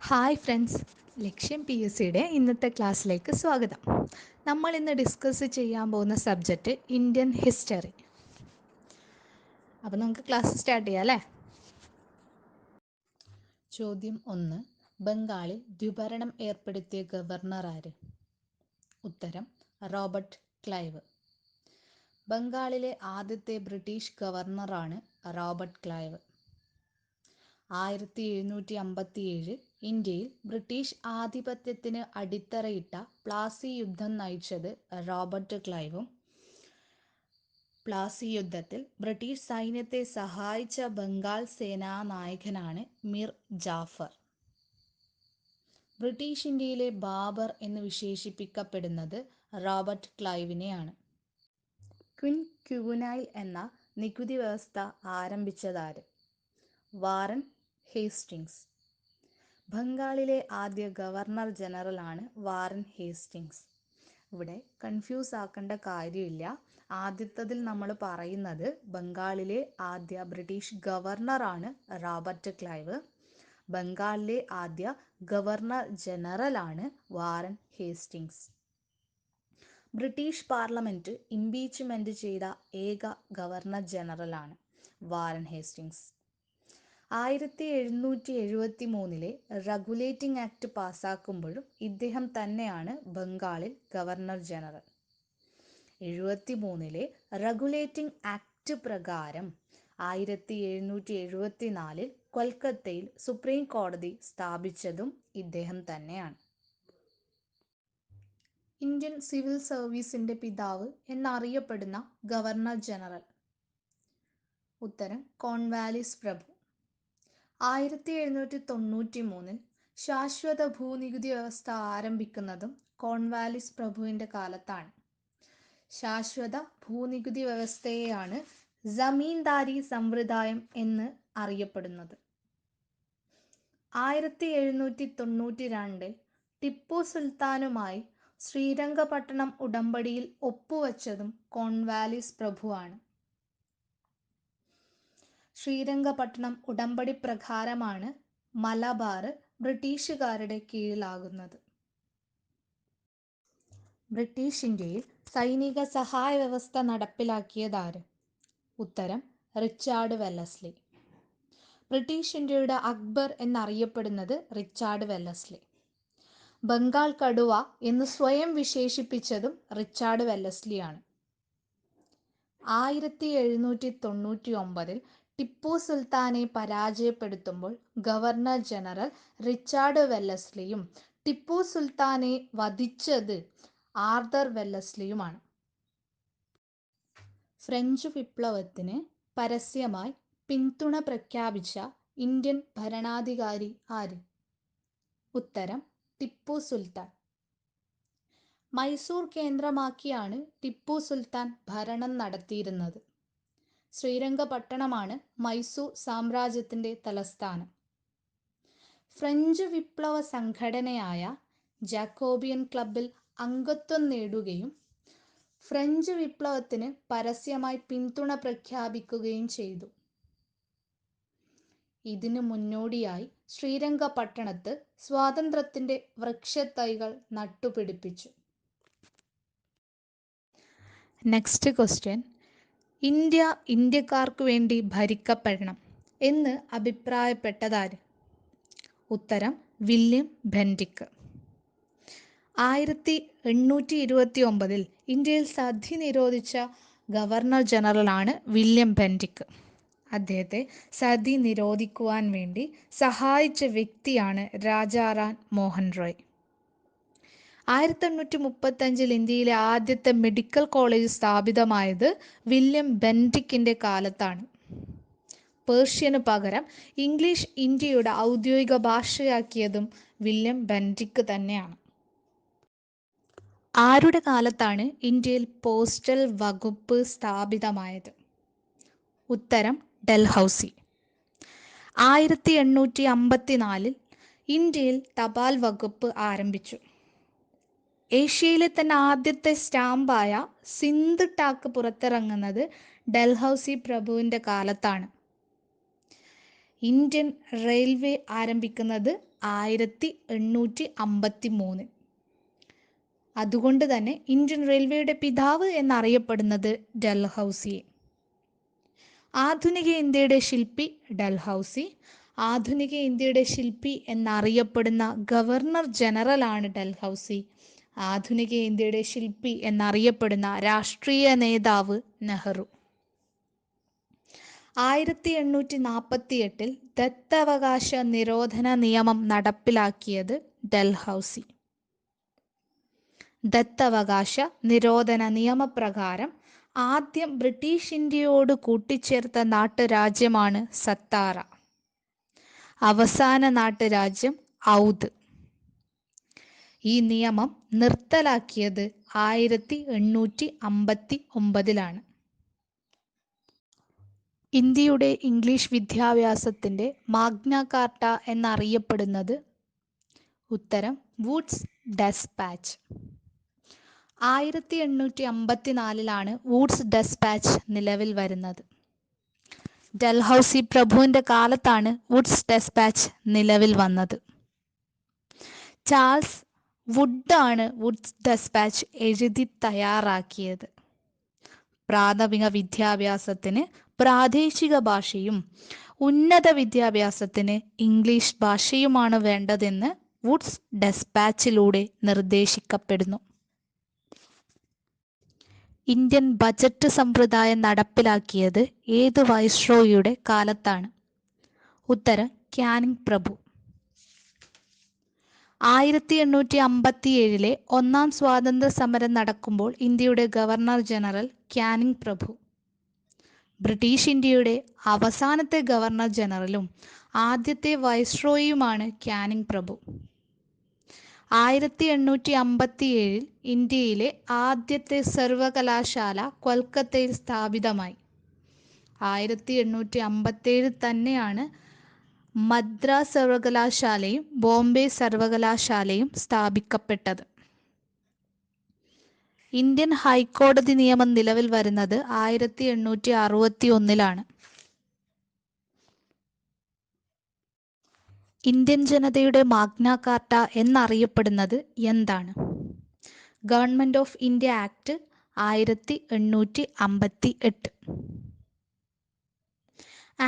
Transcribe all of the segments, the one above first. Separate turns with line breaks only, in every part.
Hi friends, ലക്ഷ്യം P S സിയുടെ ഇന്നത്തെ ക്ലാസ്സിലേക്ക് സ്വാഗതം. നമ്മൾ ഇന്ന് ഡിസ്കസ് ചെയ്യാൻ പോകുന്ന സബ്ജക്റ്റ് ഇന്ത്യൻ ഹിസ്റ്ററി. അപ്പോൾ നമുക്ക് ക്ലാസ് സ്റ്റാർട്ട് ചെയ്യാം അല്ലേ? ചോദ്യം 1. ബംഗാളിൽ ദ്വിഭരണം ഏർപ്പെടുത്തിയ ഗവർണർ ആര്? ഉത്തരം റോബർട്ട് ക്ലൈവ്. ബംഗാളിലെ ആദ്യത്തെ ബ്രിട്ടീഷ് ഗവർണറാണ് റോബർട്ട് ക്ലൈവ്. 1757 ഇന്ത്യയിൽ ബ്രിട്ടീഷ് ആധിപത്യത്തിന് അടിത്തറയിട്ട പ്ലാസി യുദ്ധം നയിച്ചത് റോബർട്ട് ക്ലൈവും. പ്ലാസി യുദ്ധത്തിൽ ബ്രിട്ടീഷ് സൈന്യത്തെ സഹായിച്ച ബംഗാൾ സേനാ നായകനാണ് മീർ ജാഫർ. ബ്രിട്ടീഷ് ഇന്ത്യയിലെ ബാബർ എന്ന് വിശേഷിപ്പിക്കപ്പെടുന്നത് റോബർട്ട് ക്ലൈവിനെയാണ്. ക്വിൻ ക്യുനൈൽ എന്ന നികുതി വ്യവസ്ഥ ആരംഭിച്ചതാര്? Warren Hastings. ബംഗാളിലെ ആദ്യ ഗവർണർ ജനറലാണ് വാറൻ ഹേസ്റ്റിങ്സ്. ഇവിടെ കൺഫ്യൂസ് ആക്കേണ്ട കാര്യമില്ല. ആദ്യത്തതിൽ നമ്മൾ പറയുന്നത് ബംഗാളിലെ ആദ്യ ബ്രിട്ടീഷ് ഗവർണറാണ് റോബർട്ട് ക്ലൈവ്. ബംഗാളിലെ ആദ്യ ഗവർണർ ജനറലാണ് Warren Hastings. British parliament impeachment ചെയ്ത ഏക ഗവർണർ ജനറലാണ് വാറൻ ഹേസ്റ്റിങ്സ്. 1773 റെഗുലേറ്റിംഗ് ആക്ട് പാസ്സാക്കുമ്പോഴും ഇദ്ദേഹം തന്നെയാണ് ബംഗാളിൽ ഗവർണർ ജനറൽ. 73 റെഗുലേറ്റിംഗ് ആക്ട് പ്രകാരം 1774 കൊൽക്കത്തയിൽ സുപ്രീം കോടതി സ്ഥാപിച്ചതും ഇദ്ദേഹം തന്നെയാണ്. ഇന്ത്യൻ സിവിൽ സർവീസിന്റെ പിതാവ് എന്നറിയപ്പെടുന്ന ഗവർണർ ജനറൽ. ഉത്തരം കോൺവാലിസ് പ്രഭു. 1793 ശാശ്വത ഭൂനികുതി വ്യവസ്ഥ ആരംഭിക്കുന്നതും കോൺവാലിസ് പ്രഭുവിന്റെ കാലത്താണ്. ശാശ്വത ഭൂനികുതി വ്യവസ്ഥയെയാണ് ജമീന്ദാരി സമ്പ്രദായം എന്ന് അറിയപ്പെടുന്നത്. 1792 ടിപ്പു സുൽത്താനുമായി ശ്രീരംഗപട്ടണം ഉടമ്പടിയിൽ ഒപ്പുവച്ചതും കോൺവാലിസ് പ്രഭുവാണ്. ശ്രീരംഗപട്ടണം ഉടമ്പടി പ്രകാരമാണ് മലബാർ ബ്രിട്ടീഷുകാരുടെ കീഴിലാകുന്നത്. ബ്രിട്ടീഷ് ഇന്ത്യയിൽ സൈനിക സഹായ വ്യവസ്ഥ നടപ്പിലാക്കിയതാര്? ഉത്തരം റിച്ചാർഡ് വെല്ലസ്ലി. ബ്രിട്ടീഷ് ഇന്ത്യയുടെ അക്ബർ എന്നറിയപ്പെടുന്നത് റിച്ചാർഡ് വെല്ലസ്ലി. ബംഗാൾ കടുവ എന്ന് സ്വയം വിശേഷിപ്പിച്ചതും റിച്ചാർഡ് വെല്ലസ്ലിയാണ്. 1799 ടിപ്പു സുൽത്താനെ പരാജയപ്പെടുത്തുമ്പോൾ ഗവർണർ ജനറൽ റിച്ചാർഡ് വെല്ലസ്ലിയും ടിപ്പു സുൽത്താനെ വധിച്ചത് ആർതർ വെല്ലസ്ലിയുമാണ്. ഫ്രഞ്ച് വിപ്ലവത്തിന് പരസ്യമായി പിന്തുണ പ്രഖ്യാപിച്ച ഇന്ത്യൻ ഭരണാധികാരി ആര്? ഉത്തരം ടിപ്പു സുൽത്താൻ. മൈസൂർ കേന്ദ്രമാക്കിയാണ് ടിപ്പു സുൽത്താൻ ഭരണം നടത്തിയിരുന്നത്. ശ്രീരംഗപട്ടണമാണ് മൈസൂർ സാമ്രാജ്യത്തിന്റെ തലസ്ഥാനം. ഫ്രഞ്ച് വിപ്ലവ സംഘടനയായ ജാക്കോബിയൻ ക്ലബിൽ അംഗത്വം നേടുകയും ഫ്രഞ്ച് വിപ്ലവത്തിന് പരസ്യമായി പിന്തുണ പ്രഖ്യാപിക്കുകയും ചെയ്തു. ഇതിനു മുന്നോടിയായി ശ്രീരംഗപട്ടണത്ത് സ്വാതന്ത്ര്യത്തിന്റെ വൃക്ഷത്തൈകൾ നട്ടുപിടിപ്പിച്ചു. Next question. ഇന്ത്യ ഇന്ത്യക്കാർക്ക് വേണ്ടി ഭരിക്കപ്പെടണം എന്ന് അഭിപ്രായപ്പെട്ടതാര്? ഉത്തരം വില്യം ബെന്റിക്. 1829 ഇന്ത്യയിൽ സതി നിരോധിച്ച ഗവർണർ ജനറലാണ് വില്യം ബെന്റിക്. അദ്ദേഹത്തെ സതി നിരോധിക്കുവാൻ വേണ്ടി സഹായിച്ച വ്യക്തിയാണ് രാജാറാം മോഹൻ റോയ്. 1835 ഇന്ത്യയിലെ ആദ്യത്തെ മെഡിക്കൽ കോളേജ് സ്ഥാപിതമായത് വില്യം ബെന്റിക്കിന്റെ കാലത്താണ്. പേർഷ്യന് പകരം ഇംഗ്ലീഷ് ഇന്ത്യയുടെ ഔദ്യോഗിക ഭാഷയാക്കിയതും വില്യം ബെന്റിക് തന്നെയാണ്. ആരുടെ കാലത്താണ് ഇന്ത്യയിൽ പോസ്റ്റൽ വകുപ്പ് സ്ഥാപിതമായത്? ഉത്തരം ഡൽഹൌസി. 1854 ഇന്ത്യയിൽ തപാൽ വകുപ്പ് ആരംഭിച്ചു. ഏഷ്യയിലെ തന്നെ ആദ്യത്തെ സ്റ്റാമ്പായ സിന്ധ് ടാക്ക് പുറത്തിറങ്ങുന്നത് ഡൽഹൌസി പ്രഭുവിന്റെ കാലത്താണ്. ഇന്ത്യൻ റെയിൽവേ ആരംഭിക്കുന്നത് 1853. അതുകൊണ്ട് തന്നെ ഇന്ത്യൻ റെയിൽവേയുടെ പിതാവ് എന്നറിയപ്പെടുന്നത് ഡൽഹൌസിയെ. ആധുനിക ഇന്ത്യയുടെ ശില്പി ഡൽഹൌസി. ആധുനിക ഇന്ത്യയുടെ ശില്പി എന്നറിയപ്പെടുന്ന ഗവർണർ ജനറലാണ് ഡൽഹൌസി. ആധുനിക ഇന്ത്യയുടെ ശില്പി എന്നറിയപ്പെടുന്ന രാഷ്ട്രീയ നേതാവ് നെഹ്റു. 1848 ദത്തവകാശ നിരോധന നിയമം നടപ്പിലാക്കിയത് ഡൽഹൌസി. ദത്തവകാശ നിരോധന നിയമപ്രകാരം ആദ്യം ബ്രിട്ടീഷ് ഇന്ത്യയോട് കൂട്ടിച്ചേർത്ത നാട്ടുരാജ്യമാണ് സത്താറ. അവസാന നാട്ടുരാജ്യം ഔധ്. ഈ നിയമം നിർത്തലാക്കിയത് 1859 ഇന്ത്യയുടെ ഇംഗ്ലീഷ് വിദ്യാഭ്യാസത്തിൻ്റെ മാഗ്ന കാർട്ട എന്നറിയപ്പെടുന്നത് ഉത്തരം വുഡ്സ് ഡെസ്പാച്ച്. 1854 വുഡ്സ് ഡെസ്പാച്ച് നിലവിൽ വരുന്നത്. ഡൽഹൌസി പ്രഭുവിൻ്റെ കാലത്താണ് വുഡ്സ് ഡെസ്പാച്ച് നിലവിൽ വന്നത്. ചാൾസ് വുഡാണ് വുഡ്സ് ഡെസ്പാച്ച് എഴുതി തയ്യാറാക്കിയത്. പ്രാഥമിക വിദ്യാഭ്യാസത്തിന് പ്രാദേശിക ഭാഷയും ഉന്നത വിദ്യാഭ്യാസത്തിന് ഇംഗ്ലീഷ് ഭാഷയുമാണ് വേണ്ടതെന്ന് വുഡ്സ് ഡെസ്പാച്ചിലൂടെ നിർദ്ദേശിക്കപ്പെടുന്നു. ഇന്ത്യൻ ബജറ്റ് സമ്പ്രദായം നടപ്പിലാക്കിയത് ഏത് വൈസ്രോയിയുടെ കാലത്താണ്? ഉത്തരം ക്യാനിങ് പ്രഭു. 1857 ഒന്നാം സ്വാതന്ത്ര്യ സമരം നടക്കുമ്പോൾ ഇന്ത്യയുടെ ഗവർണർ ജനറൽ ക്യാനിങ് പ്രഭു. ബ്രിട്ടീഷ് ഇന്ത്യയുടെ അവസാനത്തെ ഗവർണർ ജനറലും ആദ്യത്തെ വൈസ്രോയിയുമാണ് ക്യാനിങ് പ്രഭു. 1857 ഇന്ത്യയിലെ ആദ്യത്തെ സർവകലാശാല കൊൽക്കത്തയിൽ സ്ഥാപിതമായി. 1857 തന്നെയാണ് മദ്രാസ് സർവകലാശാലയും ബോംബെ സർവകലാശാലയും സ്ഥാപിക്കപ്പെട്ടത്. ഇന്ത്യൻ ഹൈക്കോടതി നിയമം നിലവിൽ വരുന്നത് 1861 ഇന്ത്യൻ ജനതയുടെ മാഗ്ന കാർട്ട എന്നറിയപ്പെടുന്നത് എന്താണ്? Government of India act 1858.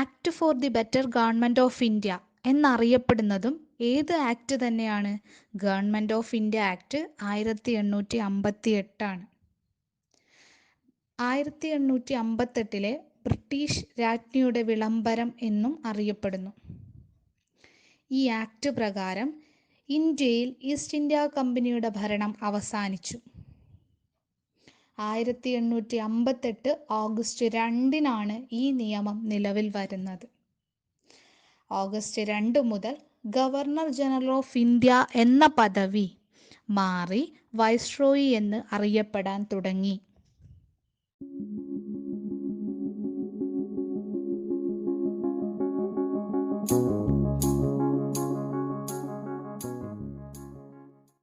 Act for the better government of India എന്നറിയപ്പെടുന്നതും ഏത് ആക്ട് തന്നെയാണ്? Government of India act 1858. 1858 British രാജ്ഞിയുടെ വിളംബരം എന്നും അറിയപ്പെടുന്നു. ഈ ആക്ട് പ്രകാരം ഇന്ത്യയിൽ ഈസ്റ്റ് ഇന്ത്യ കമ്പനിയുടെ ഭരണം അവസാനിച്ചു. 1858 ഓഗസ്റ്റ് 2 ഈ നിയമം നിലവിൽ വരുന്നത്. ഓഗസ്റ്റ് 2 മുതൽ ഗവർണർ ജനറൽ ഓഫ് ഇന്ത്യ എന്ന പദവി മാറി വൈസ്രോയി എന്ന് അറിയപ്പെടാൻ തുടങ്ങി.